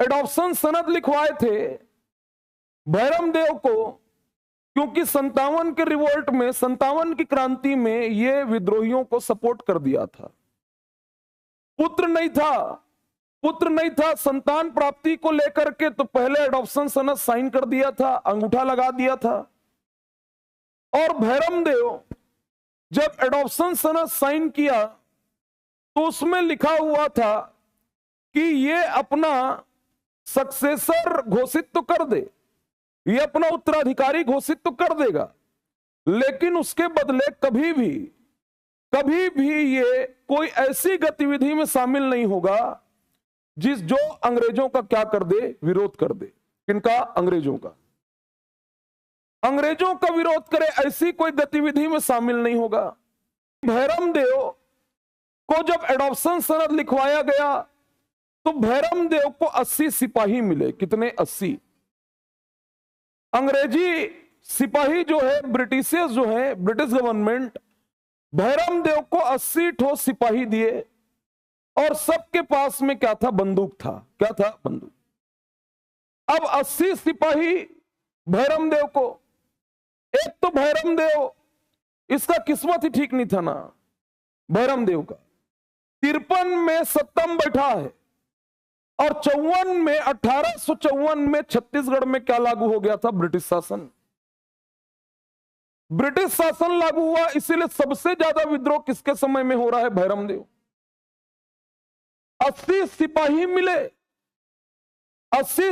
Adoption सनद लिखवाए थे भैरम देव को, क्योंकि 57 के रिवोल्ट में, 57 की क्रांति में ये विद्रोहियों को सपोर्ट कर दिया था। पुत्र नहीं था संतान प्राप्ति को लेकर के, तो पहले एडॉप्शन सनद साइन कर दिया था, अंगूठा लगा दिया था। और भैरम देव जब एडॉप्शन सनद साइन किया तो उसमें लिखा हुआ था कि ये अपना सक्सेसर घोषित तो कर दे, ये अपना उत्तराधिकारी घोषित तो कर देगा, लेकिन उसके बदले कभी भी ये कोई ऐसी गतिविधि में शामिल नहीं होगा जो अंग्रेजों का क्या कर दे, विरोध कर दे। किनका? अंग्रेजों का विरोध करे, ऐसी कोई गतिविधि में शामिल नहीं होगा। भैरम देव को जब एडॉप्शन सनद लिखवाया गया तो भैरम देव को 80 सिपाही मिले। कितने? 80। अंग्रेजी सिपाही जो है, ब्रिटिश गवर्नमेंट भैरम देव को 80 ठो सिपाही दिए, और सबके पास में क्या था? बंदूक था। क्या था? बंदूक। अब 80 सिपाही भैरम देव को, एक तो भैरम देव, इसका किस्मत ही ठीक नहीं था ना भैरम देव का। 53 में सत्तम बैठा है, और 1854 में छत्तीसगढ़ में क्या लागू हो गया था? ब्रिटिश शासन लागू हुआ। इसीलिए सबसे ज्यादा विद्रोह किसके समय में हो रहा है? भैरम देव। 80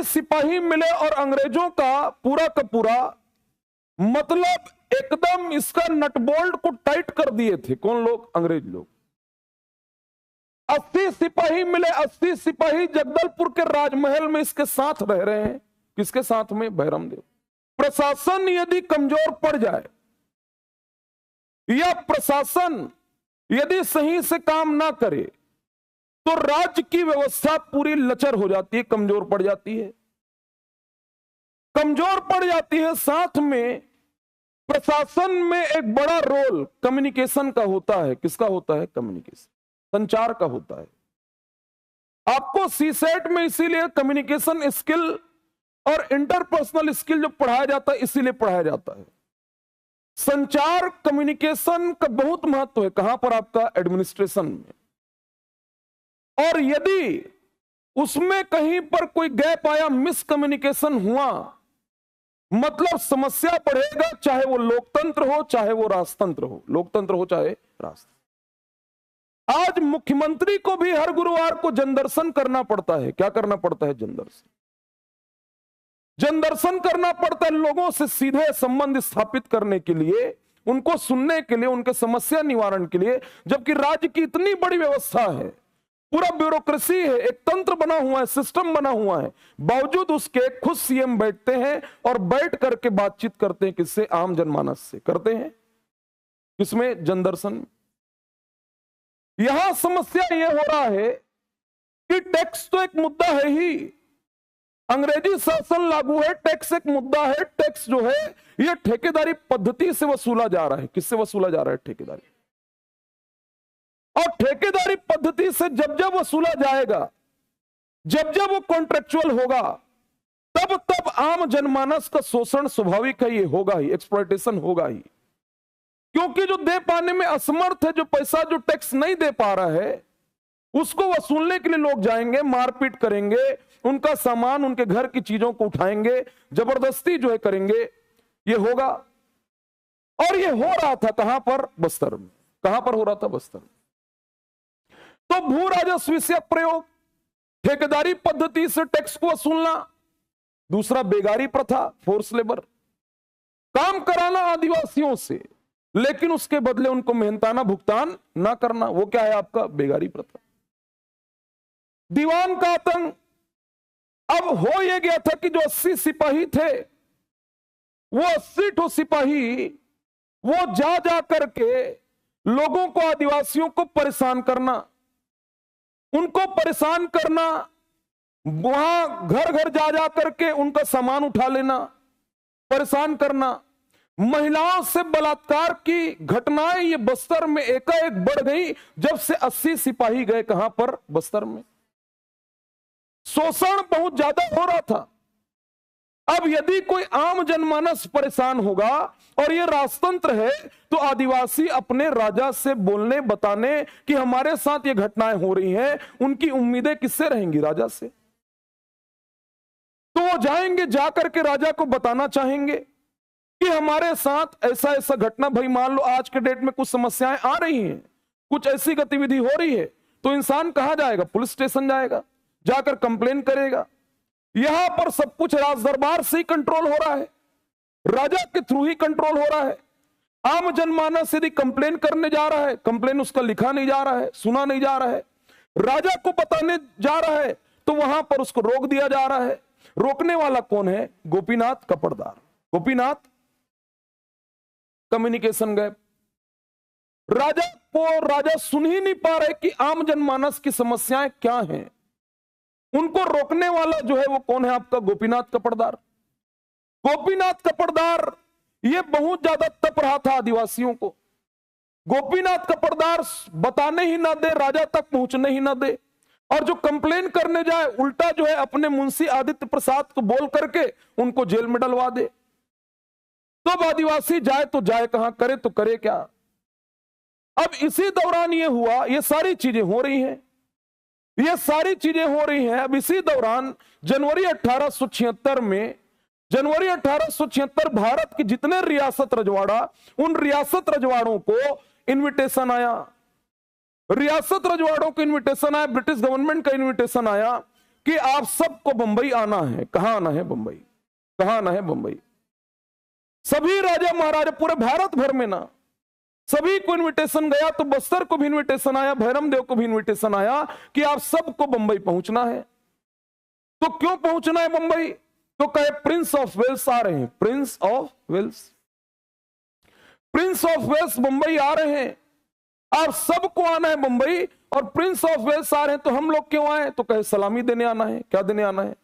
सिपाही मिले, और अंग्रेजों का पूरा मतलब एकदम इसका नटबोल्ट को टाइट कर दिए थे। कौन लोग? अंग्रेज लोग। 80 सिपाही मिले, 80 सिपाही जगदलपुर के राजमहल में इसके साथ रह रहे हैं। किसके साथ में? भैरम देव। प्रशासन यदि कमजोर पड़ जाए, या प्रशासन यदि सही से काम ना करे, तो राज्य की व्यवस्था पूरी लचर हो जाती है, कमजोर पड़ जाती है। साथ में प्रशासन में एक बड़ा रोल कम्युनिकेशन का होता है। किसका होता है? कम्युनिकेशन, संचार का होता है। आपको सीसेट में इसीलिए कम्युनिकेशन स्किल और इंटरपर्सनल स्किल जो पढ़ाया जाता है, इसीलिए पढ़ाया जाता है। संचार, कम्युनिकेशन का बहुत महत्व है। कहां पर? आपका एडमिनिस्ट्रेशन में। और यदि उसमें कहीं पर कोई गैप आया, मिसकम्युनिकेशन हुआ, मतलब समस्या बढ़ेगा, चाहे वो लोकतंत्र हो, चाहे वो राजतंत्र हो। चाहे राजतंत्र। आज मुख्यमंत्री को भी हर गुरुवार को जनदर्शन करना पड़ता है। क्या करना पड़ता है? जनदर्शन करना पड़ता है, लोगों से सीधे संबंध स्थापित करने के लिए, उनको सुनने के लिए, उनके समस्या निवारण के लिए। जबकि राज्य की इतनी बड़ी व्यवस्था है, पूरा ब्यूरोक्रेसी है, एक तंत्र बना हुआ है, सिस्टम बना हुआ है, बावजूद उसके खुद सीएम बैठते हैं और बैठ करके बातचीत करते हैं। किससे? आम जनमानस से करते हैं। किसमें? जनदर्शन। यहां समस्या यह हो रहा है कि टैक्स तो एक मुद्दा है ही, अंग्रेजी शासन लागू है, टैक्स एक मुद्दा है। टैक्स जो है यह ठेकेदारी पद्धति से वसूला जा रहा है। किससे वसूला जा रहा है? ठेकेदारी। और ठेकेदारी पद्धति से जब वसूला जाएगा, जब वो कॉन्ट्रेक्चुअल होगा, तब आम जनमानस का शोषण स्वाभाविक है, ये होगा ही, एक्सप्लॉयटेशन होगा ही। क्योंकि जो दे पाने में असमर्थ है, जो पैसा, जो टैक्स नहीं दे पा रहा है, उसको वसूलने के लिए लोग जाएंगे, मारपीट करेंगे, उनका सामान, उनके घर की चीजों को उठाएंगे, जबरदस्ती जो है करेंगे। ये होगा। और ये हो रहा था कहां पर? बस्तर में। कहां पर हो रहा था? बस्तर में। तो भू राजस्व से प्रयोग, ठेकेदारी पद्धति से टैक्स को वसूलना। दूसरा, बेगारी प्रथा, फोर्स लेबर, काम कराना आदिवासियों से, लेकिन उसके बदले उनको मेहनताना भुगतान ना करना। वो क्या है? आपका बेगारी प्रथा। दीवान का आतंक। अब हो यह गया था कि जो 80 सिपाही थे, वो 80 ठो सिपाही वो जा करके लोगों को, आदिवासियों को परेशान करना, उनको परेशान करना, वहां घर जा करके उनका सामान उठा लेना, परेशान करना। महिलाओं से बलात्कार की घटनाएं ये बस्तर में एकाएक बढ़ गई जब से 80 सिपाही गए। कहां पर? बस्तर में। शोषण बहुत ज्यादा हो रहा था। अब यदि कोई आम जनमानस परेशान होगा और ये राजतंत्र है, तो आदिवासी अपने राजा से बोलने बताने कि हमारे साथ ये घटनाएं हो रही हैं, उनकी उम्मीदें किससे रहेंगी? राजा से। तो वो जाएंगे, जाकर के राजा को बताना चाहेंगे कि हमारे साथ ऐसा ऐसा घटना, भाई मान लो आज के डेट में कुछ समस्याएं आ रही हैं, कुछ ऐसी गतिविधि हो रही है, तो इंसान कहां जाएगा? पुलिस स्टेशन जाएगा, जाकर कंप्लेन करेगा। यहां पर सब कुछ राज दरबार से ही कंट्रोल हो रहा है, राजा के थ्रू ही कंट्रोल हो रहा है। आम जनमानस यदि कंप्लेन करने जा रहा है, कंप्लेन उसका लिखा नहीं जा रहा है, सुना नहीं जा रहा है, राजा को बताने जा रहा है, तो वहां पर उसको रोक दिया जा रहा है। रोकने वाला कौन है? गोपीनाथ कपड़दार। गोपीनाथ कम्युनिकेशन गए, राजा सुन ही नहीं पा रहे कि आम जनमानस की समस्याएं क्या हैं। उनको रोकने वाला जो है वो कौन है? आपका गोपीनाथ कपड़दार। गोपीनाथ कपड़दार ये बहुत ज्यादा तप रहा था आदिवासियों को। गोपीनाथ कपड़दार बताने ही ना दे, राजा तक पहुंचने ही ना दे, और जो कंप्लेन करने जाए उल्टा जो है अपने मुंशी आदित्य प्रसाद को बोल करके उनको जेल में डलवा दे। तो अब आदिवासी जाए तो जाए कहां, करे तो करे क्या? अब इसी दौरान ये हुआ, ये सारी चीजें हो रही हैं, ये सारी चीजें हो रही हैं। अब इसी दौरान जनवरी 1876 में, जनवरी 1876 भारत के जितने रियासत रजवाड़ा, उन रियासत रजवाड़ों को इनविटेशन आया, रियासत रजवाड़ों को इनविटेशन आया, ब्रिटिश गवर्नमेंट का इनविटेशन आया कि आप सबको बंबई आना है। कहां आना है? बंबई। कहां आना है? बंबई। सभी राजा महाराजा पूरे भारत भर में ना, सभी को इनविटेशन गया। तो बस्तर को भी इनविटेशन आया, भैरम देव को भी इनविटेशन आया कि आप सबको बंबई पहुंचना है। तो क्यों पहुंचना है बंबई? तो कहे प्रिंस ऑफ वेल्स आ रहे हैं, prince of Wales, prince of Wales Bombay आ रहे हैं, आप सबको आना है बंबई, और प्रिंस ऑफ वेल्स आ रहे हैं। तो हम लोग क्यों आए? तो कहे सलामी देने आना है। क्या देने आना है?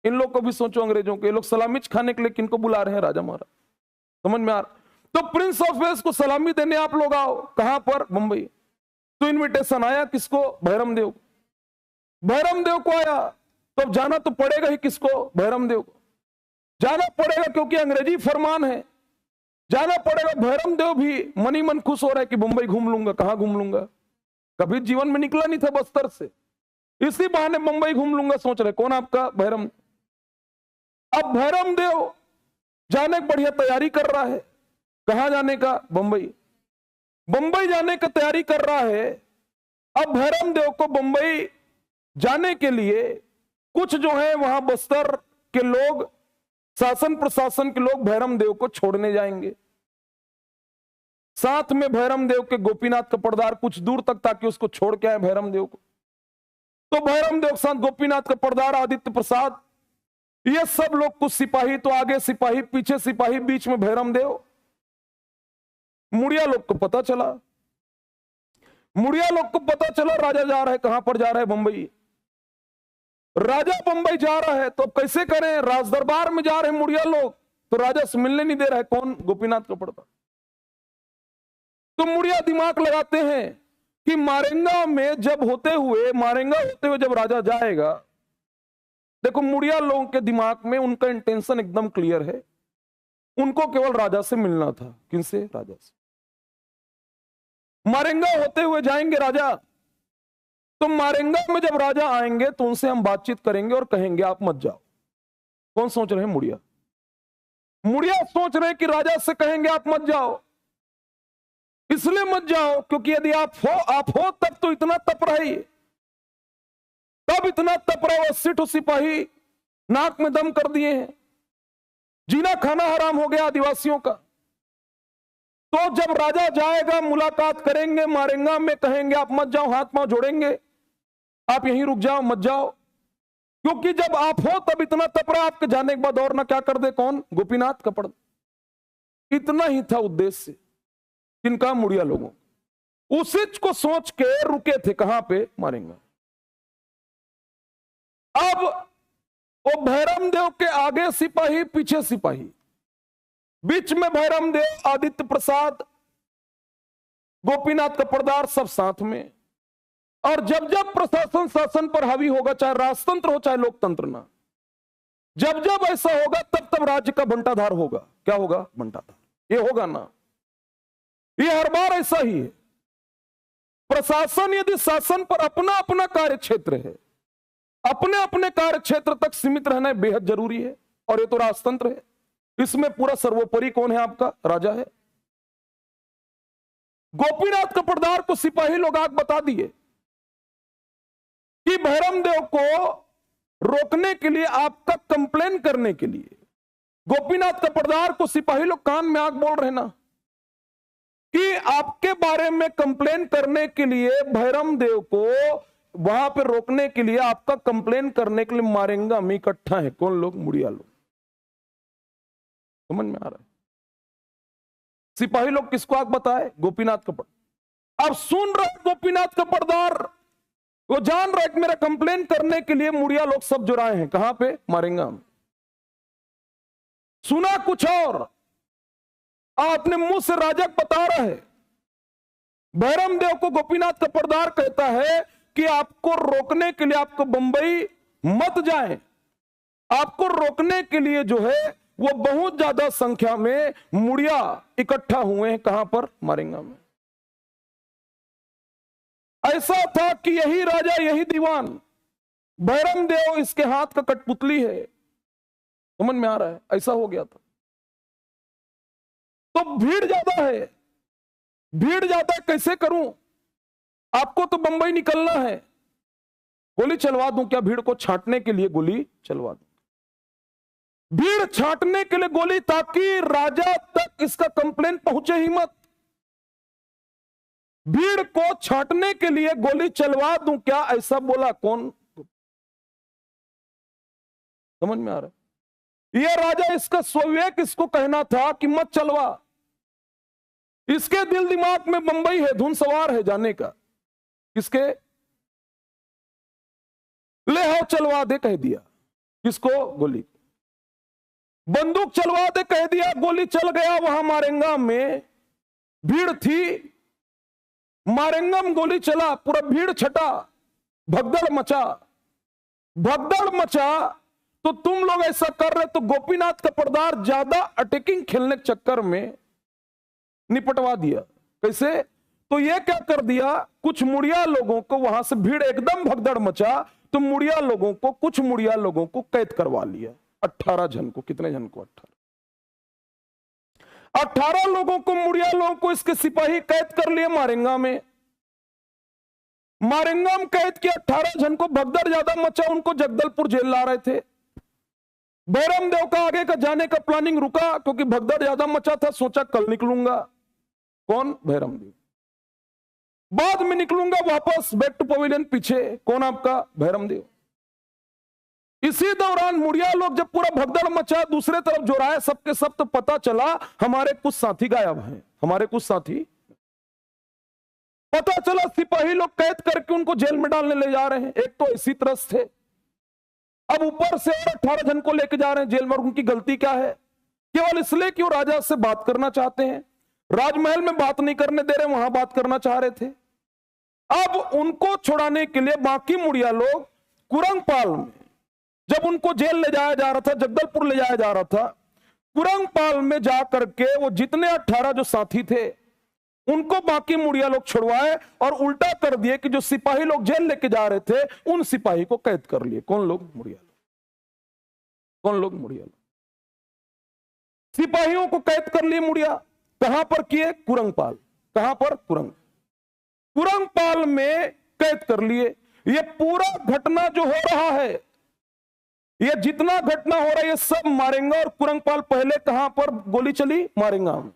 इन लोग को भी सोचो, अंग्रेजों के, ये लोग सलामी खाने के लिए किनको बुला रहे हैं? राजा महाराज। समझ में आ रहा? तो प्रिंस ऑफ वेल्स को सलामी देने आप लोग आओ। कहां पर? बंबई। तो इनविटेशन आया किसको? भैरम देव। भैरम देव को आया, तो अब जाना तो पड़ेगा ही। किसको? भैरम देव को जाना पड़ेगा, क्योंकि अंग्रेजी फरमान है, जाना पड़ेगा। भैरम देव भी मन ही मन खुश हो रहा है कि बंबई घूम लूंगा। कहां घूम लूंगा? कभी जीवन में निकला नहीं था बस्तर से, इसी बहाने बंबई घूम लूंगा सोच रहे। कौन? आपका भैरम। अब भैरम देव जाने की बढ़िया तैयारी कर रहा है। कहां जाने का? बंबई। बंबई जाने की तैयारी कर रहा है। अब भैरम देव को बंबई जाने के लिए कुछ जो है वहां बस्तर के लोग, शासन प्रशासन के लोग भैरम देव को छोड़ने जाएंगे। साथ में भैरम देव के गोपीनाथ कपड़दार कुछ दूर तक, ताकि उसको छोड़ के आए भैरम देव को। तो भैरम देव के साथ गोपीनाथ कपड़दार, आदित्य प्रसाद, ये सब लोग, कुछ सिपाही, तो आगे सिपाही, पीछे सिपाही, बीच में भैरम देव। मुड़िया लोग को पता चला, मुड़िया लोग को पता चला राजा जा रहा है। कहां पर जा रहा है? बंबई। राजा बंबई जा रहा है, तो अब कैसे करें? राज दरबार में जा रहे हैं मुड़िया लोग, तो राजा से मिलने नहीं दे रहा है। कौन? गोपीनाथ कपड़दार। तो मुड़िया दिमाग लगाते हैं कि मारेंगा में जब होते हुए, मारेंगा होते हुए जब राजा जाएगा, देखो मुड़िया लोगों के दिमाग में उनका इंटेंशन एकदम क्लियर है, उनको केवल राजा से मिलना था। किनसे? राजा से। मारेंगा होते हुए जाएंगे राजा, तो मारेंगा में जब राजा आएंगे तो उनसे हम बातचीत करेंगे और कहेंगे आप मत जाओ। कौन सोच रहे हैं? मुड़िया। मुड़िया सोच रहे हैं कि राजा से कहेंगे आप मत जाओ। इसलिए मत जाओ क्योंकि यदि आप हो तब तो इतना तप रही, तब इतना तप रहा। 80 सिपाही नाक में दम कर दिए हैं, जीना खाना हराम हो गया आदिवासियों का। तो जब राजा जाएगा, मुलाकात करेंगे, मारेंगा में कहेंगे आप मत जाओ, हाथ पांव जोड़ेंगे, आप यहीं रुक जाओ, मत जाओ। क्योंकि जब आप हो तब इतना तप रहा, आपके जाने के बाद और ना क्या कर दे। कौन? गोपीनाथ कपड़दार। इतना ही था उद्देश्य इनका, मुड़िया लोगों। उसी को सोच के रुके थे। कहां पे? मारेंगा। अब वो भैरम देव के आगे सिपाही, पीछे सिपाही, बीच में भैरम देव, आदित्य प्रसाद, गोपीनाथ कपड़दार, सब साथ में। और जब जब प्रशासन शासन पर हावी होगा, चाहे राजतंत्र हो चाहे लोकतंत्र ना, जब जब ऐसा होगा तब तब राज्य का बंटाधार होगा। क्या होगा? बंटाधार। ये होगा ना, ये हर बार ऐसा ही है। प्रशासन यदि शासन पर अपना अपना कार्य क्षेत्र है, अपने अपने कार्य क्षेत्र तक सीमित रहना बेहद जरूरी है। और ये तो राजतंत्र है, इसमें पूरा सर्वोपरि कौन है? आपका राजा है। गोपीनाथ कपड़दार को सिपाही लोग आग बता दिए कि भैरमदेव को रोकने के लिए, आपका कंप्लेन करने के लिए, गोपीनाथ कपड़दार को सिपाही लोग कान में आग बोल रहे ना कि आपके बारे में कंप्लेन करने के लिए, भैरमदेव को वहां पे रोकने के लिए, आपका कंप्लेन करने के लिए मारेंगे हम। इकट्ठा है कौन लोग? मुड़िया लोग। समझ में आ रहा है? सिपाही लोग किसको आग बताए? गोपीनाथ कपड़। अब सुन रहे गोपीनाथ कपड़दार, वो जान रहा है कि मेरा कंप्लेन करने के लिए मुड़िया लोग सब जुड़ाए हैं। कहां पे? मारेंगे हम। सुना कुछ और, अपने मुंह से राजा बता रहा है। भैरमदेव को गोपीनाथ कपड़दार कहता है कि आपको रोकने के लिए, आपको बंबई मत जाएं, आपको रोकने के लिए जो है वो बहुत ज्यादा संख्या में मुड़िया इकट्ठा हुए हैं। कहां पर? मारेंगा में। ऐसा था कि यही राजा, यही दीवान, भैरमदेव इसके हाथ का कठपुतली है। समझ में आ रहा है? ऐसा हो गया था। तो भीड़ ज्यादा है, भीड़ ज्यादा है, कैसे करूं? आपको तो बंबई निकलना है, गोली चलवा दूं क्या? भीड़ को छांटने के लिए गोली चलवा दूं, भीड़ छांटने के लिए गोली, ताकि राजा तक इसका कंप्लेन पहुंचे ही मत। भीड़ को छांटने के लिए गोली चलवा दूं क्या? ऐसा बोला कौन? समझ में आ रहा है? यह राजा, इसका स्वविवेक इसको कहना था कि मत चलवा। इसके दिल दिमाग में बंबई है, धुन सवार है जाने का। किसके? ले आओ चलवा दे कह दिया। किसको? गोली। बंदूक चलवा दे कह दिया, गोली चल गया। वहां मारेंगा में भीड़ थी, मारेंगम गोली चला, पूरा भीड़ छटा, भगदड़ मचा। भगदड़ मचा तो तुम लोग ऐसा कर रहे, तो गोपीनाथ कपड़दार ज्यादा अटैकिंग खेलने के चक्कर में निपटवा दिया। कैसे? तो ये क्या कर दिया, कुछ मुड़िया लोगों को, वहां से भीड़ एकदम भगदड़ मचा तो मुड़िया लोगों को, कुछ मुड़िया लोगों को कैद करवा लिया। 18 जन को। कितने जन को? 18 लोगों को, मुड़िया लोगों को इसके सिपाही कैद कर लिए मारेंगा में। मारेंगा में कैद किया 18 जन को। भगदड़ ज्यादा मचा, उनको जगदलपुर जेल ला रहे थे। भैरमदेव का आगे का जाने का प्लानिंग रुका, क्योंकि भगदड़ ज्यादा मचा था। सोचा कल निकलूंगा। कौन? भैरमदेव। बाद में निकलूंगा वापस बैक टू पवेलियन। पीछे कौन? आपका भैरमदेव। इसी दौरान मुड़िया लोग, जब पूरा भगदड़ मचा, दूसरे तरफ जोराया सबके सब, तो पता चला हमारे कुछ साथी गायब हैं। हमारे कुछ साथी, पता चला सिपाही लोग कैद करके उनको जेल में डालने ले जा रहे हैं। एक तो इसी तरह थे, अब ऊपर से 18 जन को लेके जा रहे हैं जेल में। उनकी गलती क्या है? केवल इसलिए कि वो राजा से बात करना चाहते हैं। राजमहल में बात नहीं करने दे रहे, वहां बात करना चाह रहे थे। अब उनको छुड़ाने के लिए बाकी मुड़िया लोग कुरंगपाल में, जब उनको जेल ले जाया जा रहा था, जगदलपुर ले जाया जा रहा था, कुरंगपाल में जाकर के वो जितने 18 जो साथी थे उनको बाकी मुड़िया लोग छुड़वाए, और उल्टा कर दिए कि जो सिपाही लोग जेल लेके जा रहे थे उन सिपाही को कैद कर लिए। कौन लोग? मुड़िया लोग। कौन लोग? मुड़िया लोग। सिपाहियों को कैद कर लिए मुड़िया। कहां पर किए? कुरंगपाल। कहां पर? कुरंगपाल में कैद कर लिए। ये पूरा घटना जो हो रहा है, ये जितना घटना हो रहा है, ये सब मारेंगा। और कुरंगपाल पहले कहां पर गोली चली? मारेंगा में।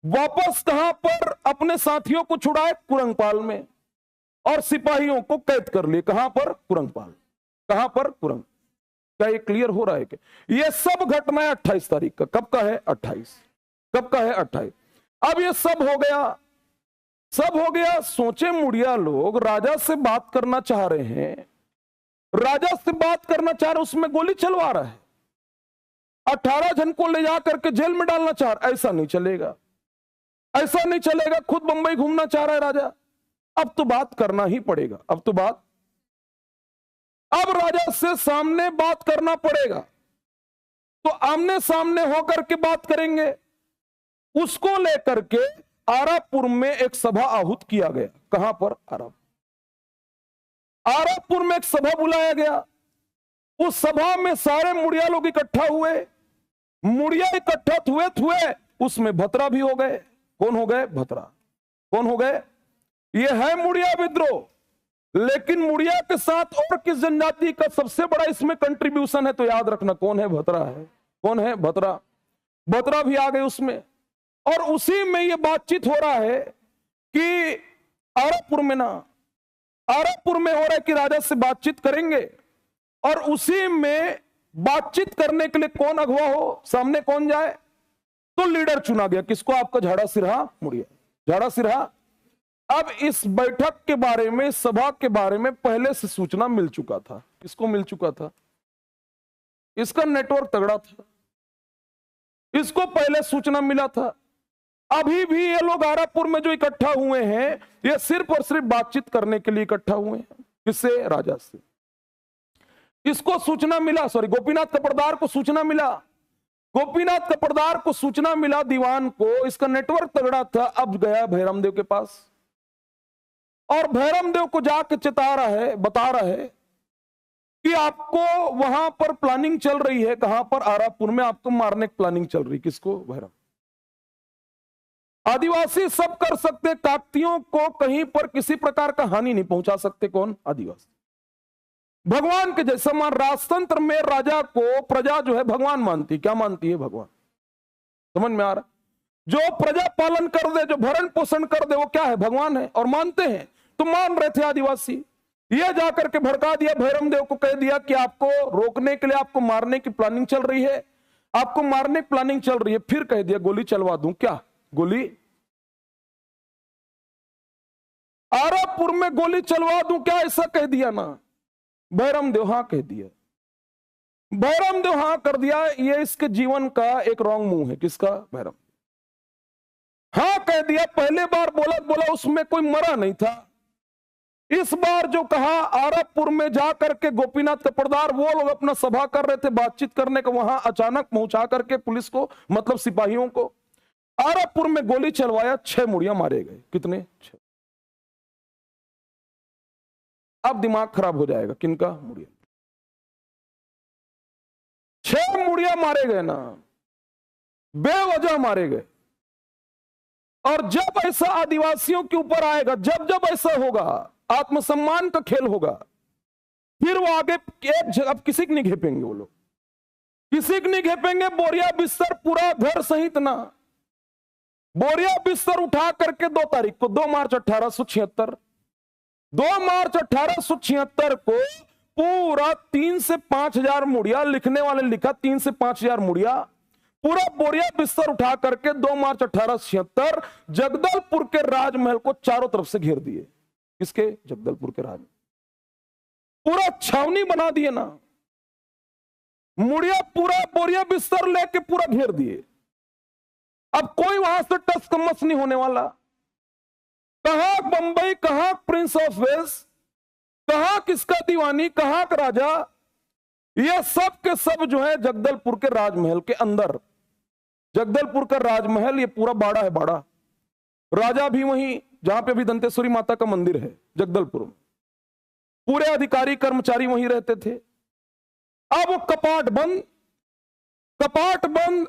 वापस कहां पर अपने साथियों को छुड़ाए? कुरंगपाल में। और सिपाहियों को कैद कर लिए। कहां पर? कुरंगपाल। कहां पर? कुरंग। क्या ये क्लियर हो रहा है कि ये सब घटना है 28 तारीख का? कब का है? 28। कब का है? 28। अब ये सब हो गया, सब हो गया। सोचे मुड़िया लोग राजा से बात करना चाह रहे हैं, राजा से बात करना चाह रहे, उसमें गोली चलवा रहा है। 18 जन को ले जा करके जेल में डालना चाह रहा। ऐसा नहीं चलेगा, ऐसा नहीं चलेगा। खुद बंबई घूमना चाह रहा है राजा, अब तो बात करना ही पड़ेगा, अब राजा से सामने बात करना पड़ेगा। तो आमने सामने होकर के बात करेंगे। उसको लेकर के आरापुर में एक सभा आहूत किया गया। कहां पर? आरापुर में एक सभा बुलाया गया। उस सभा में सारे मुड़िया लोग इकट्ठा हुए। मुड़िया इकट्ठा हुए उसमें भतरा भी हो गए। कौन हो गए? भतरा। कौन हो गए? ये है मुड़िया विद्रोह। लेकिन मुड़िया के साथ और किस जनजाति का सबसे बड़ा इसमें कंट्रीब्यूशन है? तो याद रखना, कौन है? भतरा है। कौन है? भतरा। भतरा भी आ गए उसमें। और उसी में ये बातचीत हो रहा है कि आरापुर में हो रहा है कि राजा से बातचीत करेंगे। और उसी में बातचीत करने के लिए कौन अगवा हो, सामने कौन जाए? तो लीडर चुना गया। किसको? आपका झाड़ा सिरहा मुड़िया। झाड़ा सिरहा। अब इस बैठक के बारे में, सभा के बारे में पहले से सूचना मिल चुका था। किसको मिल चुका था? इसका नेटवर्क तगड़ा था, इसको पहले सूचना मिला था। अभी भी ये लोग आरापुर में जो इकट्ठा हुए हैं, ये सिर्फ और सिर्फ बातचीत करने के लिए इकट्ठा हुए हैं। किससे? राजा से। इसको सूचना मिला, गोपीनाथ कपड़दार को सूचना मिला। गोपीनाथ कपड़दार को सूचना मिला, दीवान को। इसका नेटवर्क तगड़ा था। अब गया भैरम देव के पास और भैरम देव को जाके बता रहा है कि आपको वहां पर प्लानिंग चल रही है। कहां पर? आरापुर में आपको मारने की प्लानिंग चल रही। किसको? भैरम। आदिवासी सब कर सकते, काकतियों को कहीं पर किसी प्रकार का हानि नहीं पहुंचा सकते। कौन? आदिवासी। भगवान के जैसा मान। राजतंत्र में राजा को प्रजा जो है भगवान मानती। क्या मानती है? भगवान। समझ में आ रहा? जो प्रजा पालन कर दे, जो भरण पोषण कर दे, वो क्या है? भगवान है। और मानते हैं। तो मान रहे थे आदिवासी। ये जाकर के भड़का दिया, भैरम देव को कह दिया कि आपको रोकने के लिए आपको मारने की प्लानिंग चल रही है, आपको मारने की प्लानिंग चल रही है। फिर कह दिया गोली चलवा दूं। क्या? गोली आरापुर में गोली चलवा दूं क्या? ऐसा कह दिया ना भैरम देव। हां कह दिया। भैरम देव हां कर दिया। ये इसके जीवन का एक रॉन्ग मूव है। किसका? भैरम। हां कह दिया। पहले बार बोला उसमें कोई मरा नहीं था। इस बार जो कहा, आरापुर में जाकर के गोपीनाथ कपड़दार वो लोग अपना सभा कर रहे थे, बातचीत करने को, वहां अचानक पहुंचा करके पुलिस को, मतलब सिपाहियों को, आरापुर में गोली चलवाया। 6 मुड़िया मारे गए। कितने? 6। अब दिमाग खराब हो जाएगा। किनका? मुड़िया। 6 मुड़िया मारे गए ना, बेवजह मारे गए। और जब ऐसा आदिवासियों के ऊपर आएगा, जब ऐसा होगा, आत्मसम्मान का खेल होगा, फिर वो आगे अब किसी को नहीं घेपेंगे। वो लोग किसी को नहीं घेपेंगे। बोरिया बिस्तर पूरा घर सहित ना, बोरिया बिस्तर उठा करके 2 तारीख को, 2 मार्च 1876, 2 मार्च 1876 को पूरा 3 से 5 हजार मुड़िया, लिखने वाले लिखा 3 से 5 हजार मुड़िया, पूरा बोरिया बिस्तर उठा करके 2 मार्च 1876 जगदलपुर के राजमहल को चारों तरफ से घेर दिए। किसके? जगदलपुर के राज। पूरा छावनी बना दिए ना, मुड़िया पूरा बोरिया बिस्तर लेके पूरा घेर दिए। अब कोई वहां से टस कमस नहीं होने वाला। कहां बंबई, कहां प्रिंस ऑफ वेल्स, कहां किसका दीवानी, कहां का राजा, ये सब के सब जो है जगदलपुर के राजमहल के अंदर। जगदलपुर का राजमहल ये पूरा बाड़ा है। बाड़ा राजा भी वहीं, जहां पे भी दंतेश्वरी माता का मंदिर है जगदलपुर में, पूरे अधिकारी कर्मचारी वहीं रहते थे। अब वो कपाट बंद,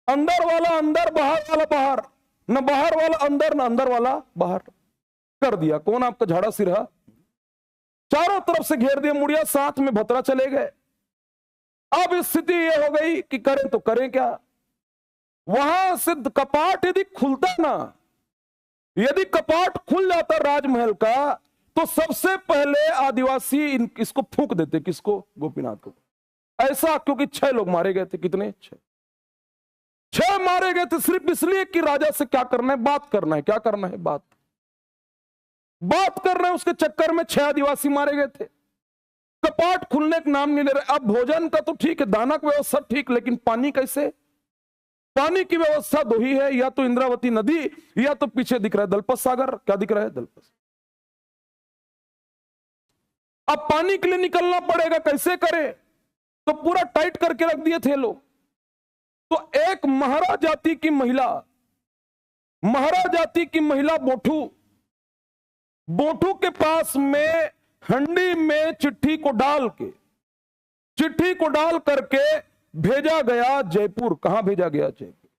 अंदर वाला अंदर, बाहर वाला बाहर, न बाहर वाला अंदर, न अंदर वाला बाहर कर दिया। कौन? आपका झाड़ा सिरहा। चारों तरफ से घेर दिया मुड़िया, साथ में भतरा चले गए। अब स्थिति यह हो गई कि करें तो करें क्या। वहां से कपाट यदि खुलता ना, यदि कपाट खुल जाता राजमहल का, तो सबसे पहले आदिवासी इसको फूंक देते। किसको? गोपीनाथ को। ऐसा क्योंकि 6 लोग मारे गए थे। कितने? 6 मारे गए थे सिर्फ इसलिए कि राजा से क्या करना है? बात करना है। क्या करना है? बात कर रहे हैं। उसके चक्कर में 6 आदिवासी मारे गए थे। कपाट खुलने का नाम नहीं ले रहे। अब भोजन का तो ठीक है, दाना की व्यवस्था ठीक, लेकिन पानी कैसे? पानी की व्यवस्था 2 ही है, या तो इंद्रावती नदी, या तो पीछे दिख रहा है दलपत सागर। क्या दिख रहा है? दलपत। अब पानी के लिए निकलना पड़ेगा, कैसे करें? तो पूरा टाइट करके रख दिए थे लोग। तो एक महरा जाति की महिला बोठू के पास में हंडी में चिट्ठी को डाल करके भेजा गया जयपुर। कहां भेजा गया? जयपुर।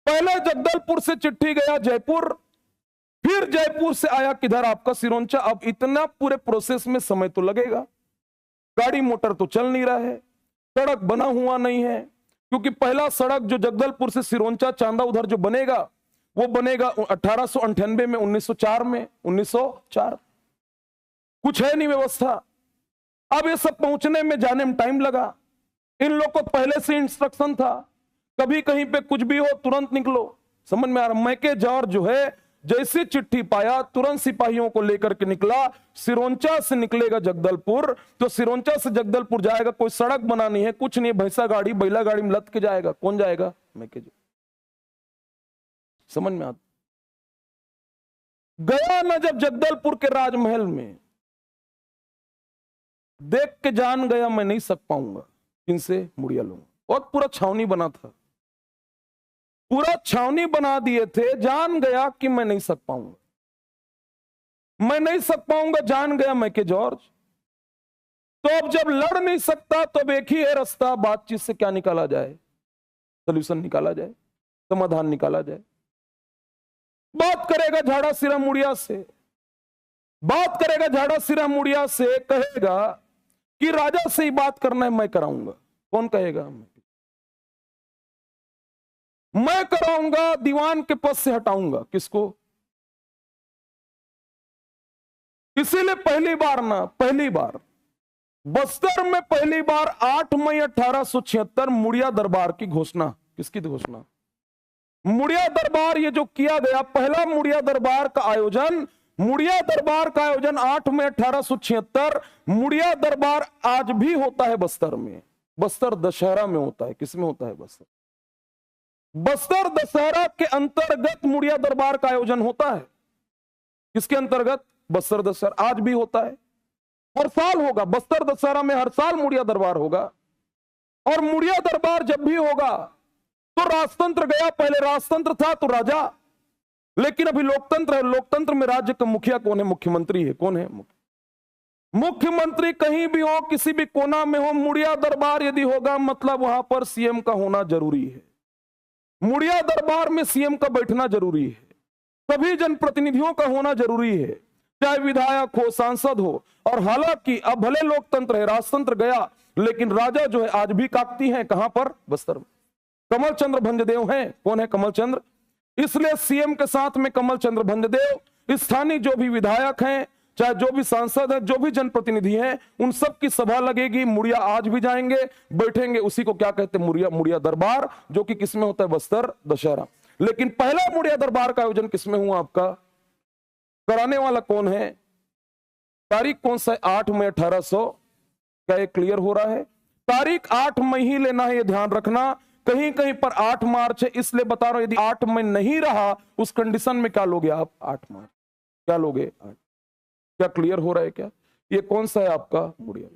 पहले जगदलपुर से चिट्ठी गया जयपुर, फिर जयपुर से आया किधर? आपका सिरोंचा। अब इतना पूरे प्रोसेस में समय तो लगेगा, गाड़ी मोटर तो चल नहीं रहा है, सड़क बना हुआ नहीं है, क्योंकि पहला सड़क जो जगदलपुर से सिरोंचा चांदा उधर जो बनेगा वो बनेगा 1898 में, 1904 कुछ है नहीं व्यवस्था। अब ये सब पहुंचने में जाने में टाइम लगा। इन लोग को पहले से इंस्ट्रक्शन था, कभी कहीं पे कुछ भी हो तुरंत निकलो। समझ में आ रहा? मैके जॉर्ज जो है जैसी चिट्ठी पाया तुरंत सिपाहियों को लेकर के निकला। सिरोंचा से निकलेगा जगदलपुर, तो सिरोंचा से जगदलपुर जाएगा, कोई सड़क बनानी है कुछ नहीं, भैंसा गाड़ी बैला गाड़ी में लद के जाएगा। कौन जाएगा? मैके जॉर्ज। समझ में आता? गया ना जब जगदलपुर के राजमहल में, देख के जान गया मैं नहीं सक पाऊंगा, इनसे मुड़िया लूंगा। और पूरा छावनी बना था, पूरा छावनी बना दिए थे, जान गया कि मैं नहीं सक पाऊंगा, जान गया मैके जॉर्ज। तो अब जब लड़ नहीं सकता तो अब एक ही है रास्ता, बातचीत से क्या निकाला जाए? सोल्यूशन निकाला जाए, समाधान निकाला जाए। बात करेगा झाड़ा सिरा मुड़िया से, कहेगा कि राजा से ही बात करना है, मैं कराऊंगा। कौन कहेगा? मैं कराऊंगा, दीवान के पद से हटाऊंगा। किसको? इसीलिए पहली बार बस्तर में 8 मई 1876 मुड़िया दरबार की घोषणा। किसकी घोषणा? मुड़िया दरबार। ये जो किया गया पहला मुड़िया दरबार का आयोजन 8 मई 1876। मुड़िया दरबार आज भी होता है बस्तर में, बस्तर दशहरा में होता है। किसमें होता है? बस्तर दशहरा के अंतर्गत मुड़िया दरबार का आयोजन होता है। किसके अंतर्गत? बस्तर दशहरा। आज भी होता है, हर साल होगा। बस्तर दशहरा में हर साल मुड़िया दरबार होगा। और मुड़िया दरबार जब भी होगा तो राजतंत्र गया। पहले राजतंत्र था तो राजा, लेकिन अभी लोकतंत्र है। लोकतंत्र में राज्य का मुखिया कौन है? मुख्यमंत्री है। कौन है? मुख्यमंत्री। कहीं भी हो, किसी भी कोना में हो, मुड़िया दरबार यदि होगा मतलब वहां पर सीएम का होना जरूरी है। मुड़िया दरबार में सीएम का बैठना जरूरी है, सभी जनप्रतिनिधियों का होना जरूरी है, चाहे विधायक हो, सांसद हो। और हालांकि अब भले लोकतंत्र है, राजतंत्र गया, लेकिन राजा जो है आज भी काकती हैं। कहां पर? बस्तर में। कमल चंद्र भंजदेव हैं। कौन है? कमल चंद्र। इसलिए सीएम के साथ में कमल चंद्र भंजदेव, स्थानीय जो भी विधायक हैं, चाहे जो भी सांसद है, जो भी जनप्रतिनिधि हैं, उन सब की सभा लगेगी। मुड़िया आज भी जाएंगे, बैठेंगे। उसी को क्या कहते हैं? मुड़िया दरबार, जो कि किसमें होता है? बस्तर दशहरा। लेकिन पहला मुड़िया दरबार का आयोजन किसमें हुआ आपका? कराने वाला कौन है? तारीख कौन सा है? 8 मई 1800। क्या ये क्लियर हो रहा है? तारीख 8 मई ही लेना है, ये ध्यान रखना। कहीं कहीं पर 8 मार्च है, इसलिए बता रहा हूं। यदि 8 मई नहीं रहा उस कंडीशन में क्या लोगे आप? 8 मार्च क्या लोगे? क्या क्लियर हो रहा है क्या? ये कौन सा है आपका? मुड़िया।